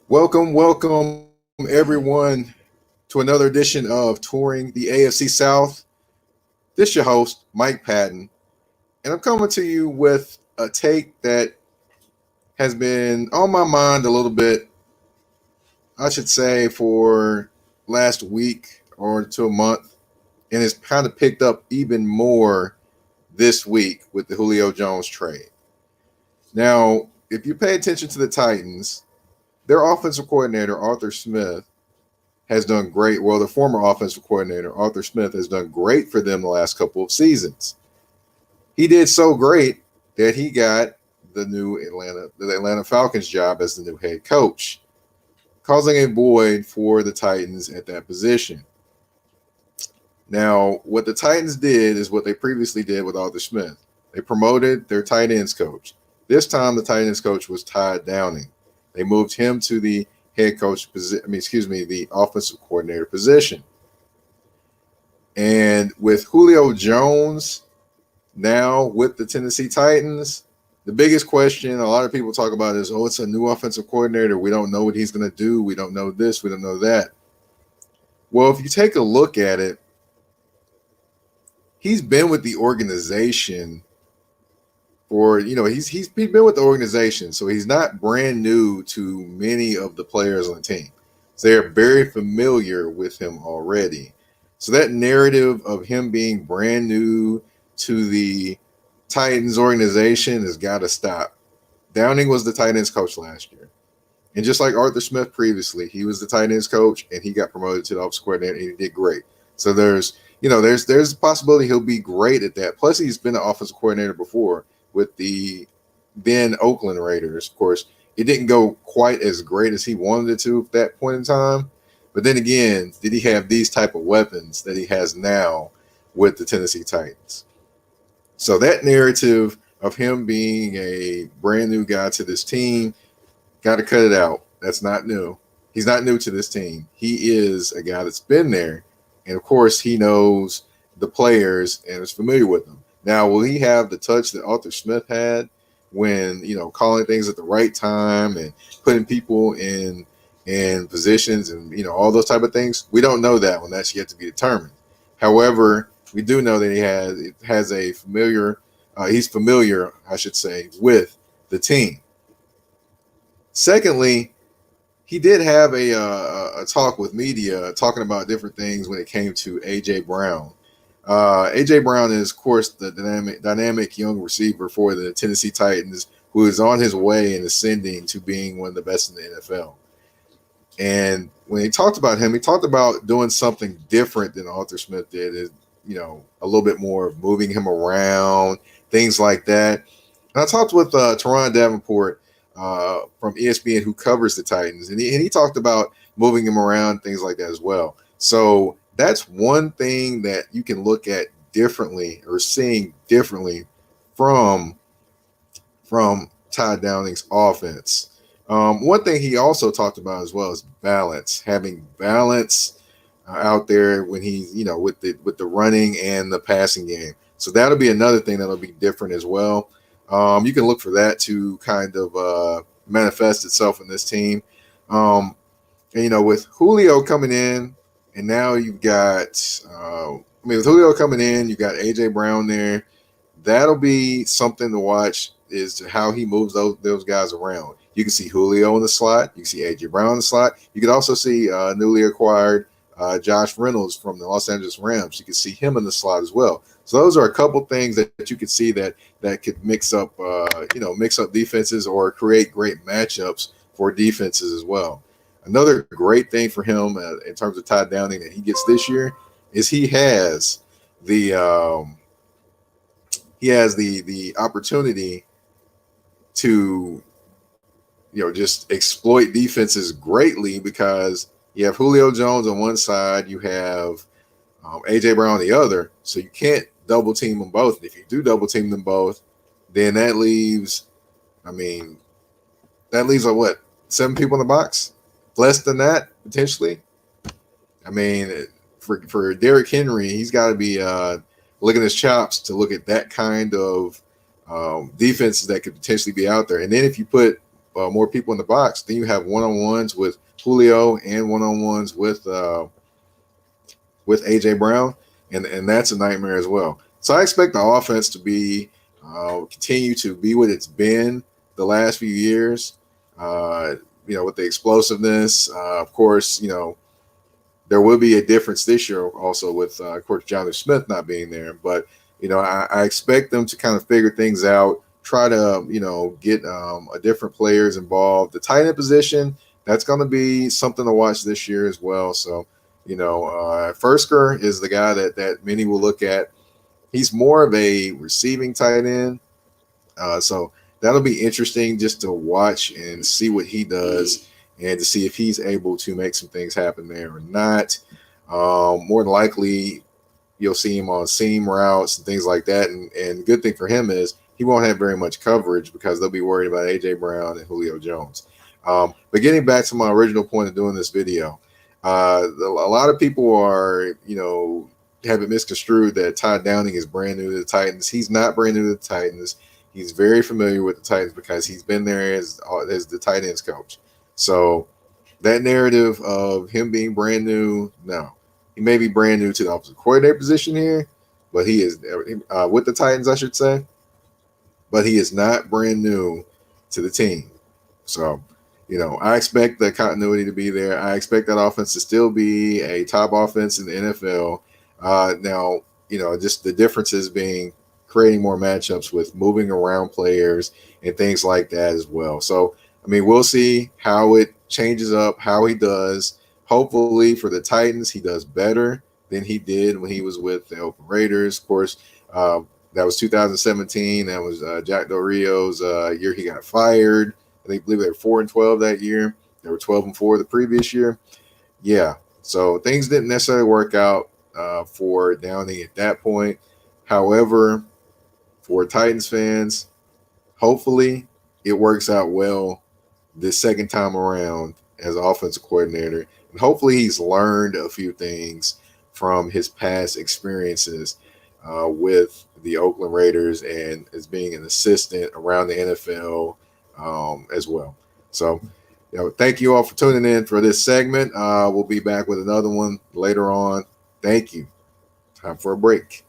Welcome, everyone, to another edition of Touring the AFC South. This is your host, Mike Patton, and I'm coming to you with a take that has been on my mind a little bit, I should say, for last week or to a month, and it's kind of picked up even more this week with the Julio Jones trade. Now, if you pay attention to the Titans, their offensive coordinator, Arthur Smith, has done great. Well, the former offensive coordinator, Arthur Smith, has done great for them the last couple of seasons. He did so great that he got the Atlanta Falcons job as the new head coach, causing a void for the Titans at that position. Now, what the Titans did is what they previously did with Arthur Smith. They promoted their tight ends coach. This time, the tight ends coach was Todd Downing. They moved him to the head coach position. The offensive coordinator position. And with Julio Jones now with the Tennessee Titans, the biggest question a lot of people talk about is, it's a new offensive coordinator. We don't know what he's going to do. We don't know this. We don't know that. Well, if you take a look at it, he's been with the organization he's been with the organization, so he's not brand new to many of the players on the team. So they're very familiar with him already. So that narrative of him being brand new to the Titans organization has got to stop. Downing was the tight ends coach last year. And just like Arthur Smith previously, he was the tight ends coach and he got promoted to the offensive coordinator and he did great. So there's a possibility he'll be great at that. Plus, he's been an offensive coordinator before with the then Oakland Raiders. Of course, it didn't go quite as great as he wanted it to at that point in time. But then again, did he have these type of weapons that he has now with the Tennessee Titans? So that narrative of him being a brand new guy to this team, got to cut it out. That's not new. He's not new to this team. He is a guy that's been there. And, of course, he knows the players and is familiar with them. Now, will he have the touch that Arthur Smith had when, calling things at the right time and putting people in positions and, all those type of things? We don't know that one. That's yet to be determined. However, we do know that he's familiar, I should say, with the team. Secondly, he did have a talk with media talking about different things when it came to A.J. Brown. A.J. Brown is, of course, the dynamic young receiver for the Tennessee Titans, who is on his way and ascending to being one of the best in the NFL. And when he talked about him, he talked about doing something different than Arthur Smith did, a little bit more of moving him around, things like that. And I talked with Teron Davenport from ESPN, who covers the Titans, and he talked about moving him around, things like that as well. So that's one thing that you can look at differently or seeing differently from Todd Downing's offense. One thing he also talked about as well is balance, having balance out there when he's, with the running and the passing game. So that'll be another thing that'll be different as well. You can look for that to kind of manifest itself in this team. And, with Julio coming in, and now you've got, with Julio coming in, you've got A.J. Brown there. That'll be something to watch as to how he moves those guys around. You can see Julio in the slot. You can see A.J. Brown in the slot. You can also see newly acquired Josh Reynolds from the Los Angeles Rams. You can see him in the slot as well. So those are a couple things that you could see that could mix up defenses or create great matchups for defenses as well. Another great thing for him in terms of Todd Downing that he gets this year is he has the opportunity to just exploit defenses greatly, because you have Julio Jones on one side, you have A.J. Brown on the other, so you can't double team them both. And if you do double team them both, then that leaves what, 7 people in the box? Less than that, potentially. For Derrick Henry, he's got to be licking his chops to look at that kind of defenses that could potentially be out there. And then if you put more people in the box, then you have one-on-ones with Julio and one-on-ones with AJ Brown, and that's a nightmare as well. So I expect the offense to be continue to be what it's been the last few years. Uh, with the explosiveness, of course, there will be a difference this year also with, of course, Jonathan Smith not being there. But, I expect them to kind of figure things out, try to, get a different players involved. The tight end position, that's going to be something to watch this year as well. So, Fursker is the guy that many will look at. He's more of a receiving tight end. So that'll be interesting just to watch and see what he does and to see if he's able to make some things happen there or not. More than likely, you'll see him on seam routes and things like that. And good thing for him is he won't have very much coverage because they'll be worried about A.J. Brown and Julio Jones. But getting back to my original point of doing this video, a lot of people are, have it misconstrued that Todd Downing is brand new to the Titans. He's not brand new to the Titans. He's very familiar with the Titans because he's been there as the tight ends coach. So that narrative of him being brand new, no. He may be brand new to the offensive coordinator position here, but he is with the Titans, I should say. But he is not brand new to the team. So, I expect the continuity to be there. I expect that offense to still be a top offense in the NFL. Now, just the differences being creating more matchups with moving around players and things like that as well. So, we'll see how it changes up, how he does. Hopefully for the Titans, he does better than he did when he was with the Oakland Raiders. Of course, that was 2017. That was Jack Del Rio's year he got fired. I believe they were 4-12 that year. They were 12-4 the previous year. Yeah, so things didn't necessarily work out for Downing at that point. However, for Titans fans, hopefully it works out well this second time around as offensive coordinator. And hopefully he's learned a few things from his past experiences with the Oakland Raiders and as being an assistant around the NFL as well. So, thank you all for tuning in for this segment. We'll be back with another one later on. Thank you. Time for a break.